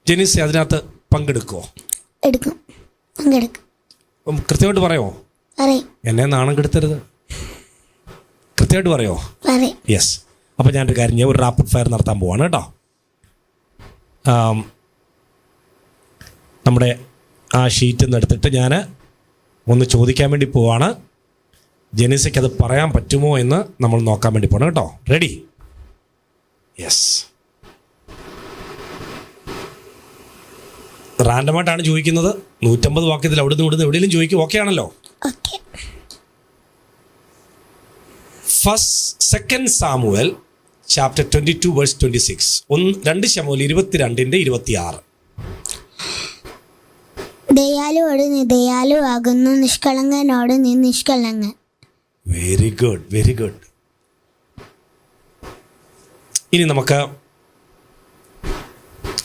ജെനീസ് അതിനകത്ത് പങ്കെടുക്കുമോ? പങ്കെടുക്കും. കൃത്യമായിട്ട് പറയുമോ? എന്നെ നാണം കെടുത്തരുത്. കൃത്യമായിട്ട് പറയുമോ? യെസ്. അപ്പോൾ ഞാനൊരു കാര്യം ചെയ്യാം, ഒരു റാപ്പിഡ് ഫയർ നടത്താൻ പോവാണ് കേട്ടോ. നമ്മുടെ ആ ഷീറ്റിൽ നിന്ന് എടുത്തിട്ട് ഞാൻ ഒന്ന് ചോദിക്കാൻ വേണ്ടി പോവാണ്. ജെനീസയ്ക്ക് അത് പറയാൻ പറ്റുമോ എന്ന് നമ്മൾ നോക്കാൻ വേണ്ടി പോകണം കേട്ടോ. റെഡി? യെസ്. റാൻഡമായിട്ടാണ് ചോദിക്കുന്നത്. 150 വാക്യത്തിൽ അവിടുന്ന് ഇവിടുന്ന് എവിടെയെങ്കിലും ചോദിക്കും. ഓക്കെ ആണല്ലോ? Second Samuel chapter 22 verse 26. 2 ശമൂവേൽ 22:26. ദയാലുവോട് നീ ദയാലുവാകുന്നു, നിഷ്കളങ്കനോട് നീ നിഷ്കളങ്കൻ. Very good, very good. ഇനി നമുക്ക്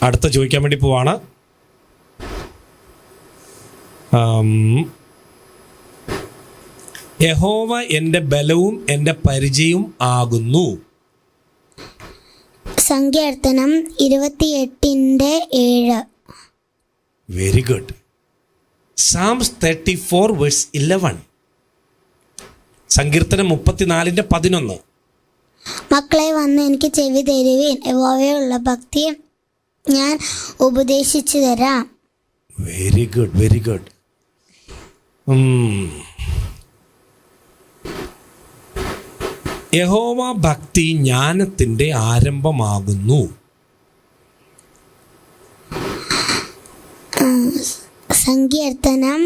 അടുത്ത ചോദിക്കാൻ വേണ്ടി പോവാണ്. യഹോവ എൻ്റെ ബലവും എൻ്റെ പരിചയവും ആകുന്നു. സങ്കീർത്തനം 28:7. Very good. Psalms 34 verse 11. സങ്കീർത്തനം 34:11. മക്കളെ വന്ന് എനിക്ക് ചെവി തരുവീൻ, യഹോവയുള്ള ഭക്തി ഞാൻ ഉപദേശിച്ചു തരാം. Very good, very good. യഹോവ ഭക്തി ജ്ഞാനത്തിൻ്റെ ആരംഭമാകുന്നു. സങ്കീർത്തനം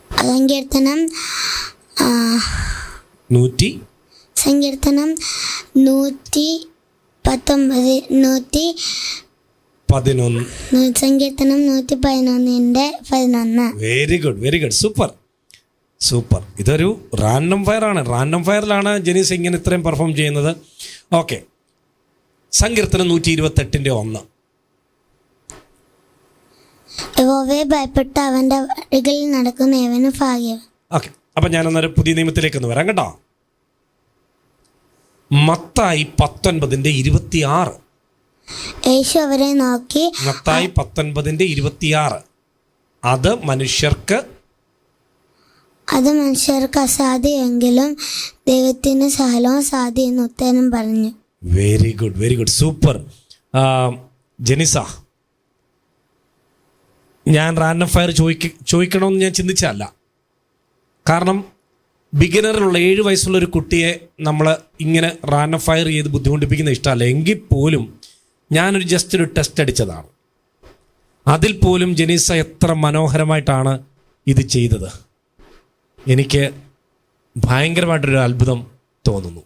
119 സങ്കീർത്തനം 111. Very good, very good. Super, super. ഇതൊരു റാൻഡം ഫയർ ആണ്. റാൻഡം ഫയറിലാണ് ജെനീസ് ഇങ്ങനെ ഇത്രയും പെർഫോം ചെയ്യുന്നത്. ഓക്കെ. സങ്കീർത്തനം 128:1. യഹോവയെ ഭയപ്പെട്ട് അവന്റെ വഴികളിൽ നടക്കുന്ന ഏവനും ഭാഗ്യവാൻ. ഓക്കെ. അപ്പം ഞാനൊന്നൊരു പുതിയ നിയമത്തിലേക്കൊന്ന് വരാം കേട്ടോ. മത്തായി 19:26. യേശു അവരെ നോക്കി, മത്തായി 19:26. അത് മനുഷ്യർക്ക് അസാധ്യമെങ്കിലും ദൈവത്തിന് സകലവും സാധ്യം എന്ന് ഉത്തരം പറഞ്ഞു. Very good, very good. Super. ജെനിസ, ഞാൻ റാൻഡം ഫയർ ചോദിക്കണമെന്ന് ഞാൻ ചിന്തിച്ചല്ല. കാരണം ബിഗിനറിലുള്ള 7 വയസ്സുള്ള ഒരു കുട്ടിയെ നമ്മൾ ഇങ്ങനെ റാൻഡം ഫയർ ചെയ്ത് ബുദ്ധിമുട്ടിപ്പിക്കുന്ന ഇഷ്ടമല്ല. എങ്കിൽ പോലും ഞാനൊരു ജസ്റ്റ് ഒരു ടെസ്റ്റ് അടിച്ചതാണ്. അതിൽ പോലും ജെനീസ എത്ര മനോഹരമായിട്ടാണ് ഇത് ചെയ്തത്. എനിക്ക് ഭയങ്കരമായിട്ടൊരു അത്ഭുതം തോന്നുന്നു.